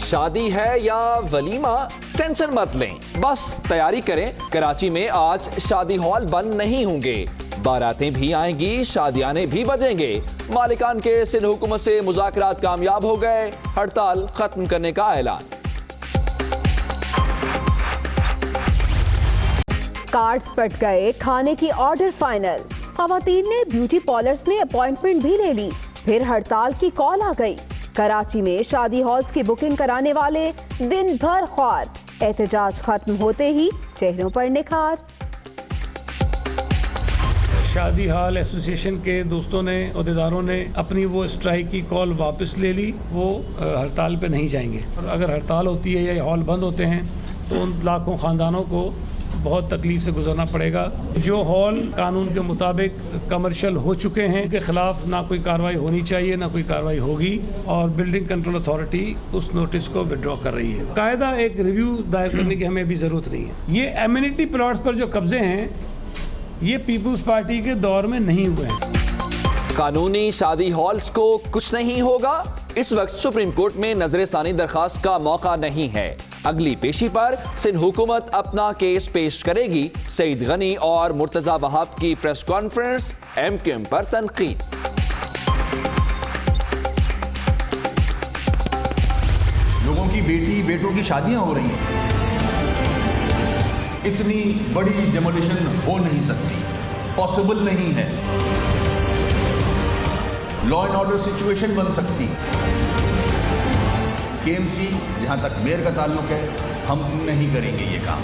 शादी है या वलीमा, टेंशन मत लें, बस तैयारी करें। कराची में आज शादी हॉल बंद नहीं होंगे, बारातें भी आएंगी, शादियाने भी बजेंगे। मालिकान के सिंध हुकूमत से मुज़ाकरात कामयाब हो गए, हड़ताल खत्म करने का ऐलान। कार्ड्स पट गए, खाने की ऑर्डर फाइनल। खवातीन ने ब्यूटी पार्लर्स में अपॉइंटमेंट भी ले ली, फिर हड़ताल की कॉल आ गई। कराची में शादी हॉल्स की बुकिंग कराने वाले दिन भर ख्वार, एहतजाज खत्म होते ही चेहरों पर निखार। शादी हॉल एसोसिएशन के दोस्तों ने, अहदेदारों ने अपनी वो स्ट्राइक की कॉल वापस ले ली। वो हड़ताल पे नहीं जाएंगे। और अगर हड़ताल होती है या हॉल बंद होते हैं तो उन लाखों ख़ानदानों को बहुत तकलीफ से गुजरना पड़ेगा। जो हॉल कानून के मुताबिक कमर्शियल हो चुके हैं, उनके खिलाफ ना कोई कार्रवाई होनी चाहिए, ना कोई कार्रवाई होगी। और बिल्डिंग कंट्रोल अथॉरिटी उस नोटिस को विड्रॉ कर रही है। कायदा एक रिव्यू दायर करने की हमें भी ज़रूरत नहीं है। ये एमिनिटी प्लॉट्स पर जो कब्जे हैं, ये पीपल्स पार्टी के दौर में नहीं हुए हैं। कानूनी शादी हॉल्स को कुछ नहीं होगा। इस वक्त सुप्रीम कोर्ट में नजरसानी दरखास्त का मौका नहीं है। अगली पेशी पर सिंध हुकूमत अपना केस पेश करेगी। सईद गनी और मुर्तजा वहाब की प्रेस कॉन्फ्रेंस, MQM पर तनकीद। लोगों की बेटी बेटों की शादियां हो रही हैं। इतनी बड़ी डेमोलिशन हो नहीं सकती, पॉसिबल नहीं है। लॉ एंड ऑर्डर सिचुएशन बन सकती। KMC जहां तक मेयर का ताल्लुक है, हम नहीं करेंगे ये काम।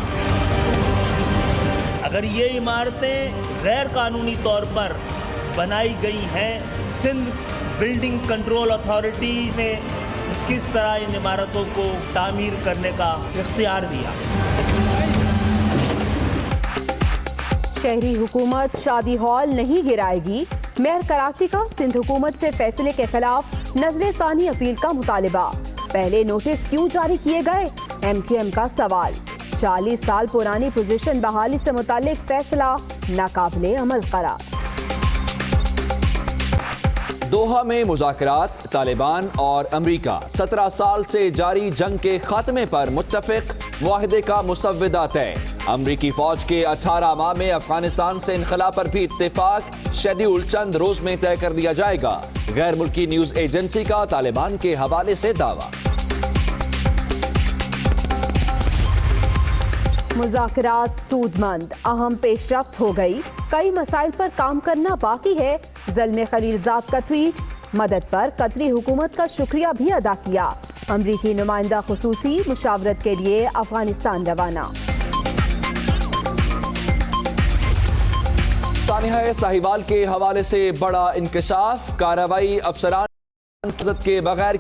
अगर ये इमारतें गैर कानूनी तौर पर बनाई गई हैं, सिंध बिल्डिंग कंट्रोल अथॉरिटी ने किस तरह इन इमारतों को तामीर करने का इख्तियार दिया। शहरी हुकूमत शादी हॉल नहीं गिराएगी। मेयर कराची का सिंध हुकूमत से फैसले के खिलाफ नजरसानी अपील का मुतालिबा। पहले नोटिस क्यों जारी किए गए, MQM का सवाल। 40 साल पुरानी पोजीशन बहाली से मुतालिक फैसला नाकाबिले अमल करार। दोहा में मुज़ाकरात, तालिबान और अमरीका 17 साल से जारी जंग के खात्मे पर मुत्तफिक, मुआहदे का मुसव्विदा तय। अमरीकी फौज के 18 माह में अफगानिस्तान से इनखला पर भी इत्तेफाक, शेड्यूल चंद रोज में तय कर दिया जाएगा। गैर मुल्की न्यूज एजेंसी का तालिबान के हवाले से दावा। मुज़ाकरात सूदमंद, अहम पेशरफ्त हो गई। कई मसाइल पर काम करना बाकी है। ज़ल्मे खलीलजाद का ट्वीट, मदद पर कतरी हुकूमत का शुक्रिया भी अदा किया। अमरीकी नुमाइंदा खुसूसी मुशावरत के लिए अफगानिस्तान रवाना। सानिया साहिवाल के हवाले से बड़ा इंकशाफ, कार्रवाई अफसरान के बगैर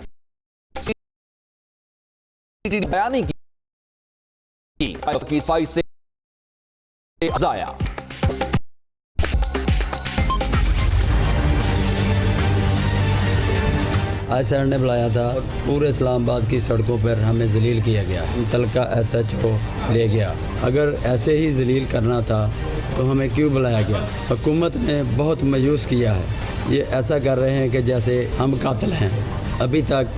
बयानी की साइज से जाया। आज सर ने बुलाया था, पूरे इस्लामाबाद की सड़कों पर हमें जलील किया गया। मुतलका SHO ले गया। अगर ऐसे ही जलील करना था तो हमें क्यों बुलाया गया। हुकूमत ने बहुत मायूस किया है। ये ऐसा कर रहे हैं कि जैसे हम कातिल हैं। अभी तक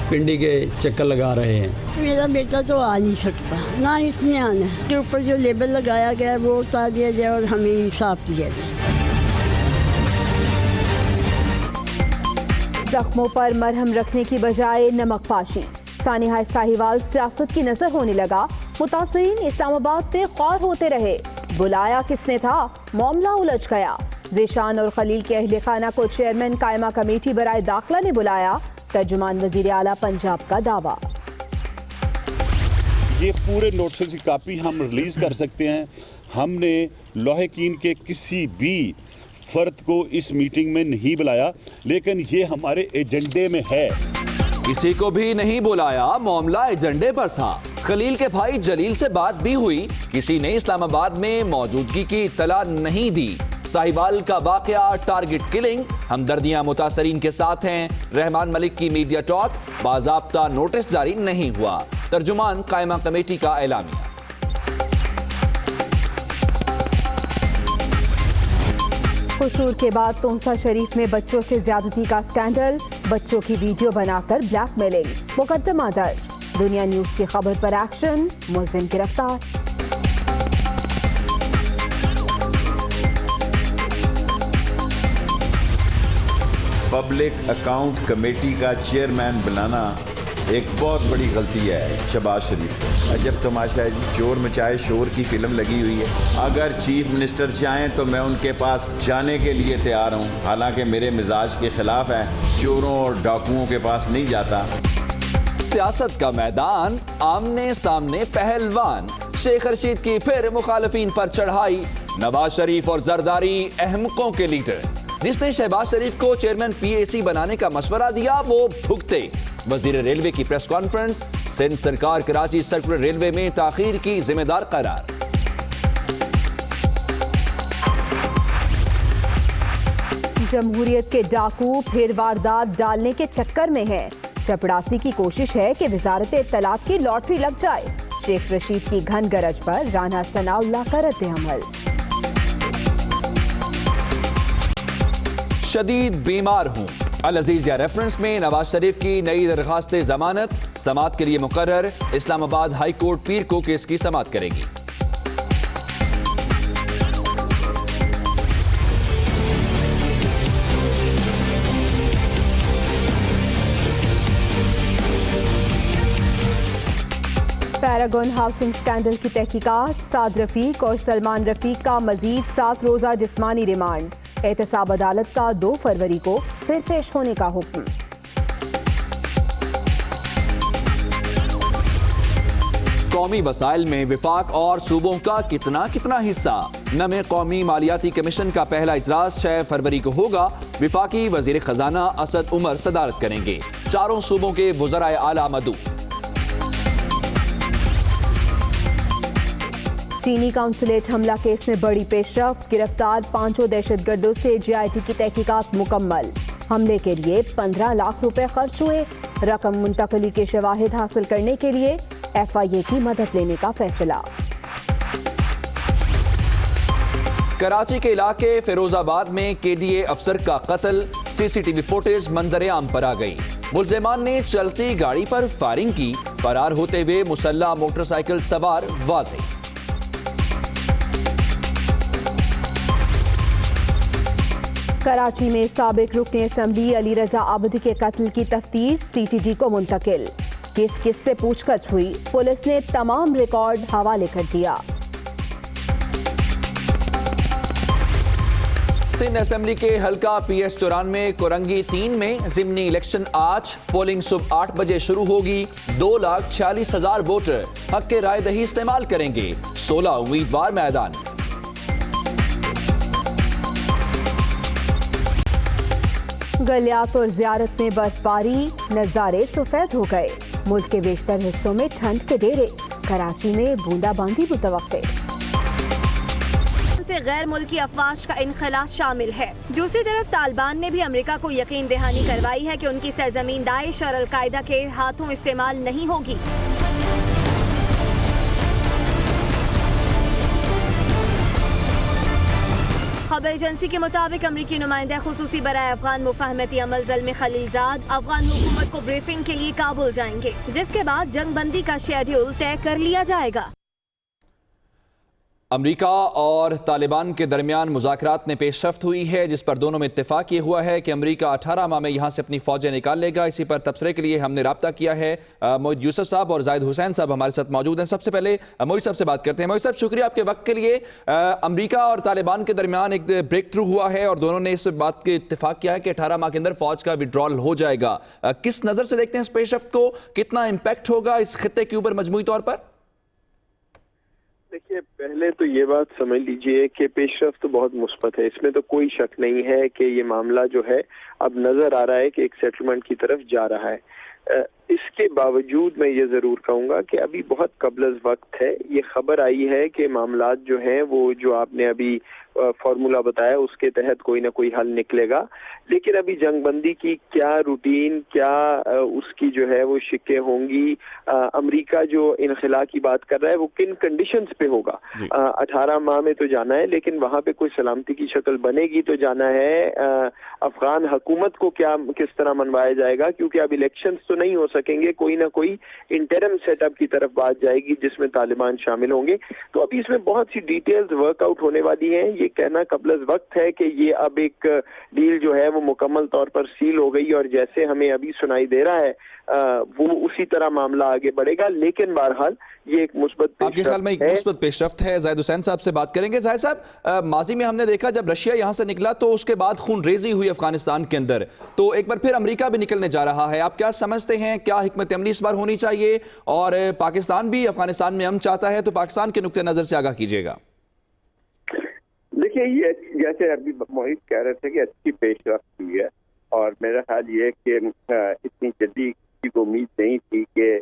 पिंडी के चक्कर लगा रहे हैं। मेरा बेटा तो आ नहीं सकता, ना इसने आना है। के ऊपर जो लेबल लगाया गया है वो उतार दिया जाए और हमें इंसाफ दिया जाए। जख्मों पर मरहम रखने की बजाय नमक फाशी। सानिया साहिवाल सियासत की नजर होने लगा। मुतासरीन इस्लामाबाद में खौर होते रहे। बुलाया किसने था, मामला उलझ गया। ज़ीशान और खलील के अहले खाना को चेयरमैन कायमा कमेटी बराए दाखिला ने बुलाया। तर्जुमान वज़ीर आला पंजाब का दावा। ये पूरे नोटिस की कापी हम रिलीज कर सकते हैं। हमने लाहिकीन के किसी भी फर्द को इस मीटिंग में नहीं बुलाया, लेकिन ये हमारे एजेंडे में है। किसी को भी नहीं बुलाया, मामला एजेंडे पर था। खलील के भाई जलील से बात भी हुई, किसी ने इस्लामाबाद में मौजूदगी की इत्तला नहीं दी। साहिवाल का वाकया टारगेट किलिंग, हमदर्दियां मुतासरीन के साथ हैं। रहमान मलिक की मीडिया टॉक, बाज़ाब्ता नोटिस जारी नहीं हुआ। तर्जुमान कायमा कमेटी का एलामिया। कसूर के बाद तोहफा शरीफ में बच्चों से ज्यादती का स्कैंडल, बच्चों की वीडियो बनाकर ब्लैकमेलिंग, मुकदमा दर्ज। दुनिया न्यूज की खबर पर एक्शन, मुलजिम गिरफ्तार। पब्लिक अकाउंट कमेटी का चेयरमैन बनाना एक बहुत बड़ी गलती है शहबाज शरीफ को। अजब तमाशा है जी, चोर मचाए शोर की फिल्म लगी हुई है। अगर चीफ मिनिस्टर चाहें तो मैं उनके पास जाने के लिए तैयार हूं, हालांकि मेरे मिजाज के खिलाफ है, चोरों और डाकुओं के पास नहीं जाता। सियासत का मैदान, आमने सामने पहलवान। शेख रशीद की फिर मुखालफीन पर चढ़ाई। नवाज शरीफ और जरदारी अहमकों के लीडर। जिसने शहबाज शरीफ को चेयरमैन पीएसी बनाने का मशवरा दिया वो भुगते। वजीर रेलवे की प्रेस कॉन्फ्रेंस, सिंध सरकार कराची सर्कुलर रेलवे में ताखीर की जिम्मेदार करार। जमहूरियत के डाकू फिर वारदात डालने के चक्कर में है। चपड़ासी की कोशिश है कि वजारत इत्तलात की लॉटरी लग जाए। शेख रशीद की घन गरज पर राना सनाउल्लाह का रद्द-ए-अमल। शदीद बीमार हूं। अल अजीजिया रेफरेंस में नवाज शरीफ की नई दरखास्त जमानत समाअत के लिए मुकर्रर। इस्लामाबाद हाई कोर्ट पीर को केस की समाअत करेगी। पैरागॉन हाउसिंग स्कैंडल की तहकीकात, साद रफीक और सलमान रफीक का मजीद 7 रोजा जिस्मानी रिमांड। एहतसाब अदालत का 2 फरवरी को फिर पेश होने का हुक्म। कौमी वसाइल में विफाक और सूबों का कितना कितना हिस्सा। नमे कौमी मालियाती कमीशन का पहला इजलास 6 फरवरी को होगा। विफाकी वजीर खजाना असद उमर सदारत करेंगे। चारों सूबों के वज़राए आला मदऊ। चीनी काउंसुलेट हमला केस में बड़ी पेशरफ। गिरफ्तार 5 दहशतगर्दों से जीआईटी की तहकीकात मुकम्मल। हमले के लिए 15 लाख रुपए खर्च हुए। रकम मुंतकली के शवाहिद हासिल करने के लिए एफआईए की मदद लेने का फैसला। कराची के इलाके फिरोजाबाद में केडीए अफसर का कत्ल। सीसीटीवी फुटेज मंजर आम पर आ गई। मुल्जिमान ने चलती गाड़ी पर फायरिंग की। फरार होते हुए मुसल्ला मोटरसाइकिल सवार वाज़े। कराची में साबिक रुकन असम्बली अली रजा आबदी के कत्ल की तफ्तीश सीटीजी को मुंतकिल। किस किस से पूछताछ हुई, पुलिस ने तमाम रिकॉर्ड हवाले कर दिया। सिंध असेंबली के हल्का PS 94 कोरंगी 3 में जिमनी इलेक्शन आज। पोलिंग सुबह 8 बजे शुरू होगी। 2,46,000 वोटर हक के राय दही इस्तेमाल करेंगे। 16 उम्मीदवार मैदान। गलियात और जियारत में बर्फबारी, नजारे सफेद हो गए। मुल्क के बेशतर हिस्सों में ठंड के डेरे। कराची में बूंदाबांदी मुतवक्के। से गैर मुल्की अफवाज का इनखला शामिल है। दूसरी तरफ तालिबान ने भी अमेरिका को यकीन दहानी करवाई है कि उनकी सरजमीन दाइश और अलकायदा के हाथों इस्तेमाल नहीं होगी। खबर एजेंसी के मुताबिक अमरीकी नुमाइंदा खुसूसी बराए अफगान मुफाहमती अमल ज़ल्मी खलीलजाद अफगान हुकूमत को ब्रीफिंग के लिए काबुल जाएंगे, जिसके बाद जंग बंदी का शेड्यूल तय कर लिया जाएगा। अमेरिका और तालिबान के दरमियान मुज़ाकरात में पेशरफ्त हुई है, जिस पर दोनों में इत्तेफाक ये हुआ है कि अमेरिका 18 माह में यहाँ से अपनी फौजें निकाल लेगा। इसी पर तबसरे के लिए हमने राब्ता किया है। मोहित यूसुफ साहब और जाहिद हुसैन साहब हमारे साथ मौजूद हैं। सबसे पहले मोहित साहब से बात करते हैं। मोहित साहब, शुक्रिया आपके वक्त के लिए। अमेरिका और तालिबान के दरमियान एक ब्रेक थ्रू हुआ है और दोनों ने इस बात के इत्तेफाक किया है कि 18 माह के अंदर फौज का विड्रॉल हो जाएगा। किस नज़र से देखते हैं इस पेशरफ्त को? कितना इम्पैक्ट होगा इस खित्ते के ऊपर मजमूई तौर पर? देखिए, पहले तो ये बात समझ लीजिए कि पेशरफ्त तो बहुत मुस्बत है, इसमें तो कोई शक नहीं है कि ये मामला जो है अब नजर आ रहा है कि एक सेटलमेंट की तरफ जा रहा है। इसके बावजूद मैं ये जरूर कहूँगा कि अभी बहुत कबल वक्त है। ये खबर आई है कि मामलात जो हैं वो जो आपने अभी फॉर्मूला बताया उसके तहत कोई ना कोई हल निकलेगा। लेकिन अभी जंगबंदी की क्या रूटीन, क्या उसकी जो है वो शिकें होंगी, अमेरिका जो इनखला की बात कर रहा है वो किन कंडीशंस पे होगा। 18 माह में तो जाना है, लेकिन वहां पे कोई सलामती की शक्ल बनेगी तो जाना है। अफगान हुकूमत को क्या किस तरह मनवाया जाएगा, क्योंकि अब इलेक्शंस तो नहीं हो सकेंगे, कोई ना कोई इंटरम सेटअप की तरफ बात जाएगी जिसमें तालिबान शामिल होंगे। तो अभी इसमें बहुत सी डिटेल्स वर्कआउट होने वाली हैं। ये कहना कबल वक्त है कि ये अब एक डील जो है वो मुकम्मल तौर पर सील हो गई और जैसे हमें अभी सुनाई दे रहा है वो उसी तरह मामला आगे बढ़ेगा। लेकिन बहरहाल ये एक मुस्बत आपके ख्याल में एक मुस्बत पेशरफ्त है। जाहिद हुसैन साहब से बात करेंगे। जाहिद साहब, माजी में हमने देखा जब रशिया यहां से निकला तो उसके बाद खून रेजी हुई अफगानिस्तान के अंदर, तो एक बार फिर अमेरिका भी निकलने जा रहा है। आप क्या समझते हैं, क्या हिकमत अमली इस बार होनी चाहिए? और पाकिस्तान भी अफगानिस्तान में अमन चाहता है, तो पाकिस्तान के नुक्ते नजर से आगाह कीजिएगा। देखिए, ये जैसे अभी मोहित कह रहे थे कि अच्छी पेशरफ्त हुई है, और मेरा ख्याल ये कि इतनी जल्दी की तो उम्मीद नहीं थी कि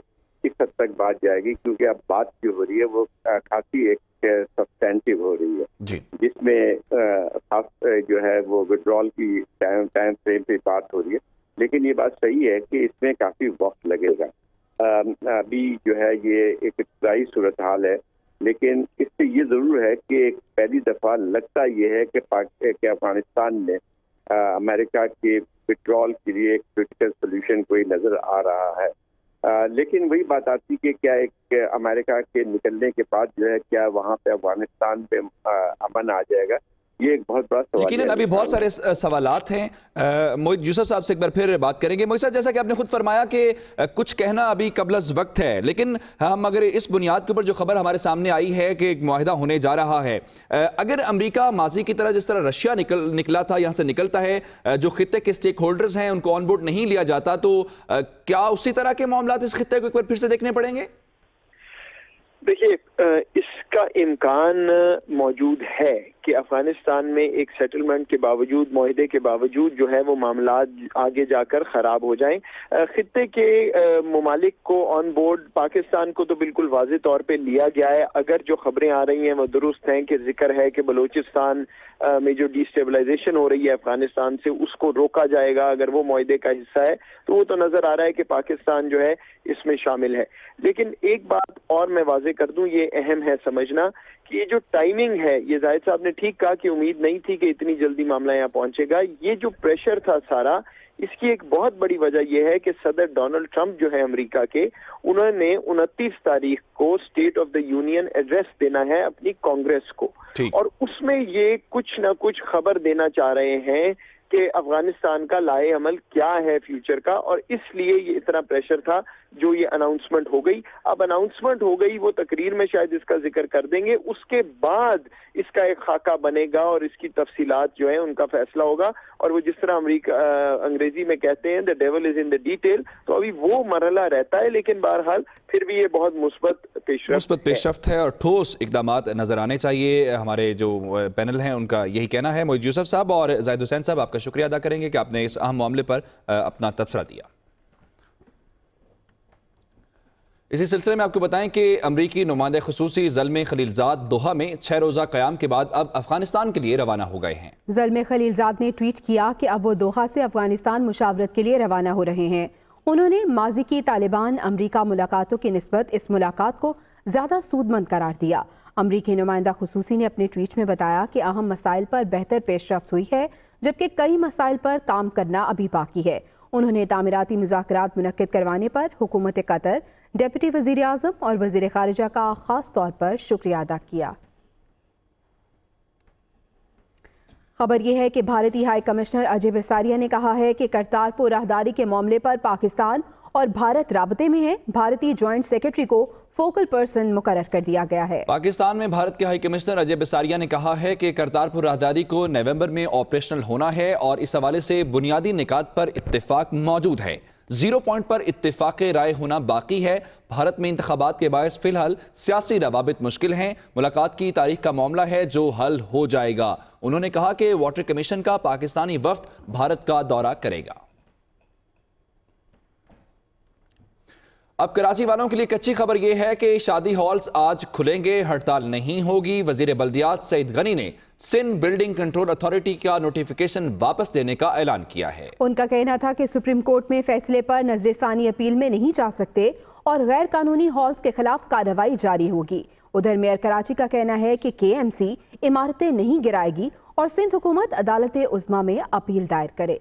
इस हद तक बात जाएगी, क्योंकि अब बात जो हो रही है वो काफी एक सब्सटेंटिव हो रही है, जिसमें खास जो है वो विड्रॉल की टाइम फ्रेम पे बात हो रही है। लेकिन ये बात सही है कि इसमें काफी वक्त लगेगा। अभी जो है ये एक इब्तदाई सूरत हाल है, लेकिन इससे ये जरूर है कि एक पहली दफा लगता ये है कि अफगानिस्तान में अमेरिका के विड्रॉल के लिए एक क्रिटिकल सोल्यूशन कोई नजर आ रहा है। लेकिन वही बात आती कि क्या एक अमेरिका के निकलने के बाद जो है क्या वहाँ पे अफगानिस्तान पे अमन आ जाएगा, ये एक बहुत बड़ा सवाल है। लेकिन अभी बहुत सारे सवालात हैं। मोहित यूसुफ साहब से एक बार फिर बात करेंगे। मोहित साहब, जैसा कि आपने खुद फरमाया कि कुछ कहना अभी कबलज वक्त है, लेकिन हम अगर इस बुनियाद के ऊपर जो खबर हमारे सामने आई है कि एक मुआहिदा होने जा रहा है, अगर अमेरिका माजी की तरह जिस तरह रशिया निकला था, यहाँ से निकलता है, जो खित्ते के स्टेक होल्डर्स हैं उनको ऑन बोर्ड नहीं लिया जाता, तो क्या उसी तरह के मामला इस खित्ते को एक बार फिर से देखने पड़ेंगे? देखिए, इसका इम्कान मौजूद है कि अफगानिस्तान में एक सेटलमेंट के बावजूद, मुआहदे के बावजूद जो है वो मामला आगे जाकर खराब हो जाएं। खित्ते के ममालिक को ऑन बोर्ड, पाकिस्तान को तो बिल्कुल वाज़ेह तौर पे लिया गया है। अगर जो खबरें आ रही हैं वो दुरुस्त हैं कि जिक्र है कि बलूचिस्तान में जो डिस्टेबलाइजेशन हो रही है अफगानिस्तान से, उसको रोका जाएगा। अगर वो मुआहदे का हिस्सा है तो वो तो नजर आ रहा है कि पाकिस्तान जो है इसमें शामिल है। लेकिन एक बात और मैं वाज़ेह कर दूं, ये अहम है समझना कि ये जो टाइमिंग है, ये जाहिद साहब ने ठीक कहा कि उम्मीद नहीं थी कि इतनी जल्दी मामला यहाँ पहुंचेगा। ये जो प्रेशर था सारा, इसकी एक बहुत बड़ी वजह यह है कि सदर डोनाल्ड ट्रंप जो है अमेरिका के, उन्होंने 29 तारीख को state of the union address देना है अपनी कांग्रेस को, और उसमें ये कुछ ना कुछ खबर देना चाह रहे हैं कि अफगानिस्तान का लाए अमल क्या है फ्यूचर का, और इसलिए ये इतना प्रेशर था जो ये अनाउंसमेंट हो गई। अब अनाउंसमेंट हो गई, वो तकरीर में शायद इसका जिक्र कर देंगे, उसके बाद इसका एक खाका बनेगा और इसकी तफसीलात जो है उनका फैसला होगा। और वो जिस तरह अंग्रेजी में कहते हैं the devil is in the detail, तो अभी वो मरहला रहता है। लेकिन बहरहाल फिर भी ये बहुत मुस्बत पेशरफ्त है और ठोस इकदामात नजर आने चाहिए। हमारे जो पैनल हैं उनका यही कहना है। मोहित यूसुफ साहब और जाहिद हुसैन साहब, आपका शुक्रिया अदा करेंगे कि आपने इस अहम मामले पर अपना तबसरा दिया। इसी सिलसिले में आपको बताएं कि अमरीकी नुमाइंदे खुसूसी ज़ल्मे खलीलजाद दोहा में 6 रोज़ा क़याम के बाद अब अफगानिस्तान के लिए रवाना हो गए हैं। ज़ल्मे खलीलजाद ने ट्वीट किया कि अब वो दोहा से अफगानिस्तान मुशावरत के लिए रवाना हो रहे हैं। उन्होंने माजी की तालिबान अमरीका मुलाकातों की निस्बत इस मुलाकात को ज़्यादा सूदमंद करार दिया। अमरीकी नुमाइंदा खुसूसी ने अपने ट्वीट में बताया कि अहम मसाइल पर बेहतर पेशरफ्त हुई है, जबकि कई मसाइल पर काम करना अभी बाकी है। उन्होंने तामीराती मुज़ाकरात मुनक्किद करवाने पर हुकूमत कतर, डिप्टी वज़ीर आज़म और वज़ीर ख़ारिजा का ख़ास तौर पर शुक्रिया अदा किया। खबर यह है कि भारतीय हाई कमिश्नर अजय बिसारिया ने कहा है कि करतारपुर राहदारी के मामले पर पाकिस्तान और भारत राबते में है। भारतीय ज्वाइंट सेक्रेटरी को फोकल पर्सन मुकर्रर कर दिया गया है। पाकिस्तान में भारत के हाई कमिश्नर अजय बिसारिया ने कहा है कि करतारपुर राहदारी को नवंबर में ऑपरेशनल होना है और इस हवाले से बुनियादी निकात पर इत्तेफाक मौजूद है। 0 पॉइंट पर इत्तेफाक राय होना बाकी है। भारत में इंतखाबात के बायस फिलहाल सियासी रवाबित मुश्किल हैं। मुलाकात की तारीख का मामला है जो हल हो जाएगा। उन्होंने कहा कि वाटर कमीशन का पाकिस्तानी वफ्द भारत का दौरा करेगा। अब कराची वालों के लिए कच्ची खबर यह है कि शादी हॉल्स आज खुलेंगे, हड़ताल नहीं होगी। वजीर बल्दियात सईद गनी ने सिंध बिल्डिंग कंट्रोल अथॉरिटी का नोटिफिकेशन वापस लेने का ऐलान किया है। उनका कहना था कि सुप्रीम कोर्ट में फैसले पर नजरसानी अपील में नहीं जा सकते और गैर कानूनी हॉल्स के खिलाफ कार्रवाई जारी होगी। उधर मेयर कराची का कहना है कि KMC इमारतें नहीं गिराएगी और सिंध हुकूमत अदालत उज़्मा में अपील दायर करे।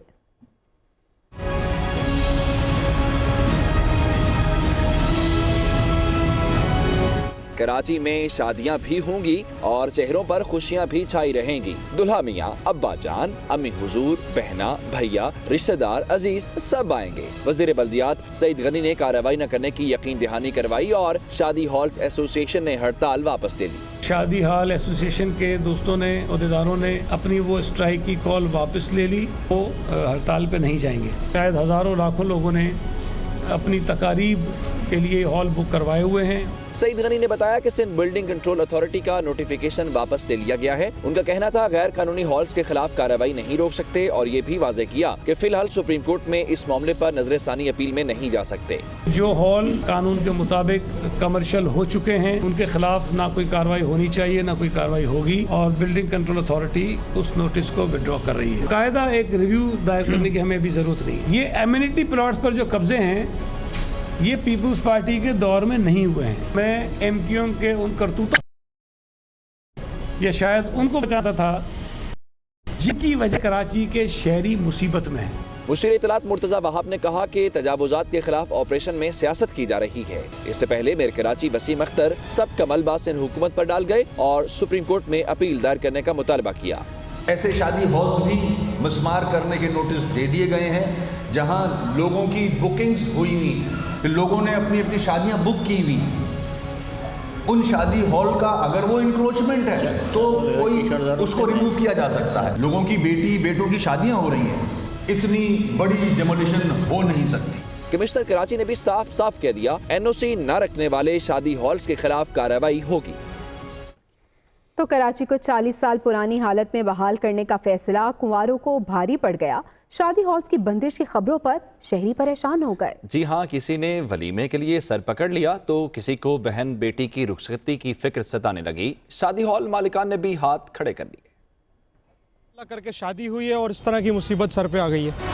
कराची में शादियां भी होंगी और चेहरों पर खुशियां भी छाई रहेंगी। दुल्हा मियां, अब्बा जान, अम्मी हुजूर, बहना, भैया, रिश्तेदार, अजीज सब आएंगे। वज़ीर बल्दियात सईद गनी ने कार्रवाई न करने की यकीन दहानी करवाई और शादी हॉल्स एसोसिएशन ने हड़ताल वापस ले ली। शादी हॉल एसोसिएशन के दोस्तों ने, अहदेदारों ने अपनी वो स्ट्राइक की कॉल वापस ले ली। वो हड़ताल पे नहीं जाएंगे। शायद हज़ारों लाखों लोगों ने अपनी तकारीब के लिए हॉल बुक करवाए हुए हैं। सईद गनी ने बताया कि सिंध बिल्डिंग कंट्रोल अथॉरिटी का नोटिफिकेशन वापस ले लिया गया है। उनका कहना था गैर कानूनी हॉल्स के खिलाफ कार्रवाई नहीं रोक सकते और ये भी वाजे किया कि फिलहाल सुप्रीम कोर्ट में इस मामले पर नजरसानी अपील में नहीं जा सकते। जो हॉल कानून के मुताबिक कमर्शियल हो चुके हैं उनके खिलाफ ना कोई कार्रवाई होनी चाहिए, ना कोई कार्रवाई होगी और बिल्डिंग कंट्रोल अथॉरिटी उस नोटिस को विड्रॉ कर रही है। कायदा एक रिव्यू दायर करने की हमें भी जरूरत नहीं। ये एमिनिटी प्लॉट्स पर जो कब्जे हैं ये पीपुल्स पार्टी के दौर में नहीं हुए हैं। मैं MQM के उन करतूतों या शायद उनको बचाता था जिनकी वजह कराची के शहरी मुसीबत में है। मुशीर इत्तलात मुर्तजा वहाब ने कहा कि तजावुजात के खिलाफ ऑपरेशन में सियासत की जा रही है। इससे पहले मेयर कराची वसीम अख्तर सब का मलबा सिंध हुकूमत पर डाल गए और सुप्रीम कोर्ट में अपील दायर करने का मुतालबा किया। ऐसे शादी हॉल्स भी मिसमार करने के नोटिस दे दिए गए हैं जहां लोगों की बुकिंग्स हुई हुई, लोगों ने अपनी अपनी शादियां बुक की हुई। उन शादी हॉल का अगर वो इंक्रोचमेंट है तो कोई उसको रिमूव किया जा सकता है। लोगों की बेटों की शादियां हो रही हैं, इतनी बड़ी डेमोलिशन हो नहीं सकती। कमिश्नर कराची ने भी साफ साफ कह दिया NOC न रखने वाले शादी हॉल्स के खिलाफ कार्रवाई होगी। तो कराची को 40 साल पुरानी हालत में बहाल करने का फैसला कुंवारों को भारी पड़ गया। शादी हॉल्स की बंदिश की खबरों पर शहरी परेशान हो गए। जी हाँ, किसी ने वलीमे के लिए सर पकड़ लिया तो किसी को बहन बेटी की रुखसती की फिक्र सताने लगी। शादी हॉल मालिकान ने भी हाथ खड़े कर लिए। करके शादी हुई है और इस तरह की मुसीबत सर पे आ गई है।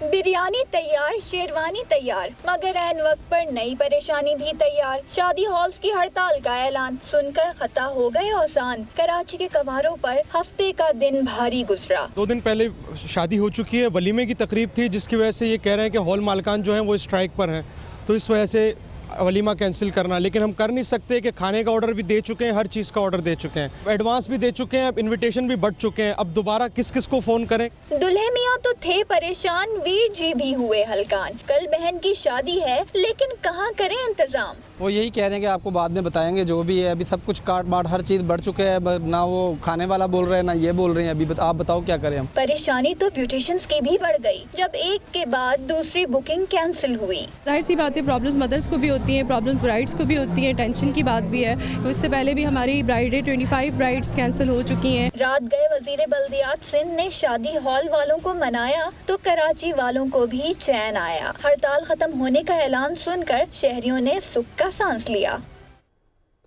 बिरयानी तैयार, शेरवानी तैयार, मगर ऐन वक्त पर नई परेशानी भी तैयार। शादी हॉल्स की हड़ताल का ऐलान सुनकर खता हो गए औसान। कराची के कवारों पर हफ्ते का दिन भारी गुजरा। 2 दिन पहले शादी हो चुकी है, वलीमे की तकरीब थी जिसकी वजह से ये कह रहे हैं कि हॉल मालिकान जो है वो स्ट्राइक पर हैं, तो इस वजह से वलीमा कैंसिल करना। लेकिन हम कर नहीं सकते कि खाने का ऑर्डर भी दे चुके हैं, हर चीज़ का ऑर्डर दे चुके हैं, एडवांस भी दे चुके हैं, अब इनविटेशन भी बढ़ चुके हैं। अब दोबारा किस किस को फ़ोन करें। दुल्हे मियाँ तो थे परेशान, वीर जी भी हुए हलकान। कल बहन की शादी है लेकिन कहाँ करें इंतजाम। वो यही कह रहे हैं कि आपको बाद में बताएंगे जो भी है। अभी सब कुछ काट बाट हर चीज़ बढ़ चुके हैं, ना वो खाने वाला बोल रहे हैं ना ये बोल रहे हैं। अभी आप बताओ क्या करें हम। परेशानी तो ब्यूटिशियंस की भी बढ़ गई जब एक के बाद दूसरी बुकिंग कैंसिल हुई। जाहिर सी बात है, प्रॉब्लम्स मदर्स को भी होती हैं, प्रॉब्लम्स ब्राइड्स को भी होती हैं, टेंशन की बात भी है। तो इससे पहले भी हमारी 25 ब्राइड्स कैंसिल हो चुकी हैं। रात गए वजीर बल्दियात सिंध ने शादी हॉल वालों को मनाया तो कराची वालों को भी चैन आया। हड़ताल खत्म होने का ऐलान सुनकर शहरियों ने सुख का सांस लिया।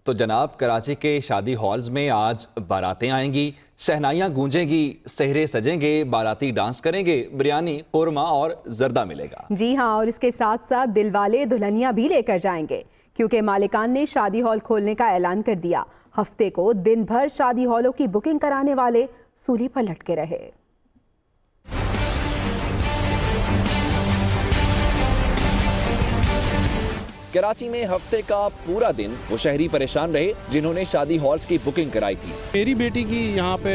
तो जनाब, कराची के शादी हॉल्स में आज बारातें आएंगी, शहनाइयाँ गूंजेंगी, सेहरे सजेंगे, बाराती डांस करेंगे, बिरयानी, कोरमा और जर्दा मिलेगा। जी हाँ, और इसके साथ साथ दिलवाले दुल्हनिया भी लेकर जाएंगे क्योंकि मालिकान ने शादी हॉल खोलने का ऐलान कर दिया। हफ्ते को दिन भर शादी हॉलों की बुकिंग कराने वाले सूली पर लटके रहे। कराची में हफ्ते का पूरा दिन वो शहरी परेशान रहे जिन्होंने शादी हॉल्स की बुकिंग कराई थी। मेरी बेटी की यहाँ पे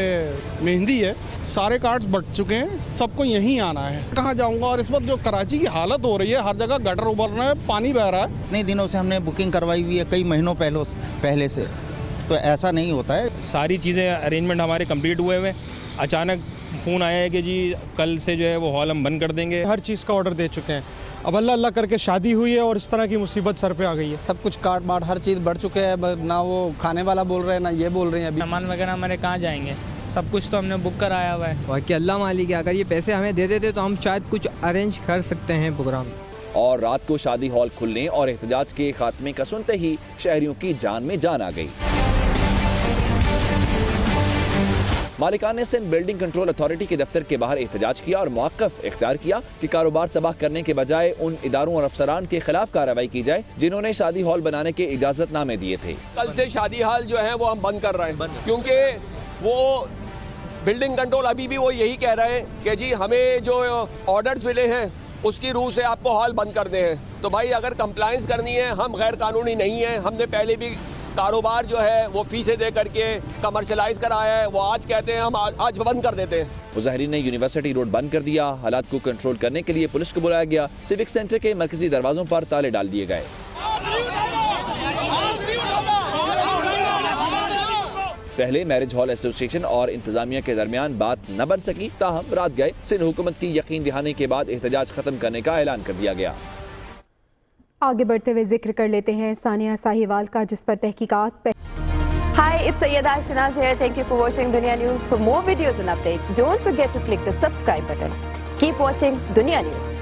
मेहंदी है, सारे कार्ड्स बढ़ चुके हैं, सबको यहीं आना है। कहाँ जाऊँगा। और इस वक्त जो कराची की हालत हो रही है, हर जगह गटर उभर रहे हैं, पानी बह रहा है। इतने दिनों से हमने बुकिंग करवाई हुई है, कई महीनों पहले से, तो ऐसा नहीं होता है। सारी चीज़ें अरेंजमेंट हमारे कंप्लीट हुए हुए, अचानक फ़ोन आया है कि जी कल से जो है वो हॉल हम बंद कर देंगे। हर चीज़ का ऑर्डर दे चुके हैं। अब अल्लाह अल्लाह करके शादी हुई है और इस तरह की मुसीबत सर पे आ गई है। सब कुछ काट बाट हर चीज़ बढ़ चुके हैं, ना वो खाने वाला बोल रहे हैं ना ये बोल रहे हैं। अभी सामान वगैरह हमारे कहाँ जाएंगे। सब कुछ तो हमने बुक कराया हुआ है। बाकी अल्लाह मालिक है, अगर ये पैसे हमें दे देते तो हम शायद कुछ अरेंज कर सकते हैं प्रोग्राम। और रात को शादी हॉल खुलने और एहतजाज के खात्मे का सुनते ही शहरियों की जान में जान आ गई। मालिकान ने सिंध बिल्डिंग कंट्रोल अथॉरिटी के दफ्तर के बाहर एहतजाज किया और मौक़िफ़ इख्तियार किया कि कारोबार तबाह करने के बजाय उन इदारों और अफसरान के खिलाफ कार्रवाई की जाए जिन्होंने शादी हॉल बनाने के इजाजतनामे दिए थे। कल से शादी हॉल जो है वो हम बंद कर रहे हैं, क्योंकि वो बिल्डिंग कंट्रोल अभी भी वो यही कह रहे हैं कि जी हमें जो ऑर्डर्स मिले हैं उसकी रूह से आपको हॉल बंद करने हैं। तो भाई अगर कंप्लायंस करनी है, हम गैर कानूनी नहीं है। हमने पहले भी कारोबार जो है वो फीसें दे करके कमर्शलाइज कराया है, वो आज कहते हैं हम आज बंद कर देते हैं। मुजाहिरीन ने यूनिवर्सिटी रोड बंद कर दिया। हालात को कंट्रोल करने के लिए पुलिस को बुलाया गया। सिविक सेंटर के मरकजी दरवाजों पर ताले डाल दिए गए। पहले मैरिज हॉल एसोसिएशन और इंतजामिया के दरमियान बात न बन सकी, ताहम रात गए सिंध हुकूमत की यकीन दिहाने के बाद एहतजाज खत्म करने का ऐलान कर दिया गया। आगे बढ़ते हुए जिक्र कर लेते हैं सानिया साहिवाल का, जिस पर तहकीकात। Hi, it's Sayyeda Shanaz here. Thank you for watching Dunya News. For more videos and updates, don't forget to click the subscribe button. Keep watching Dunya News.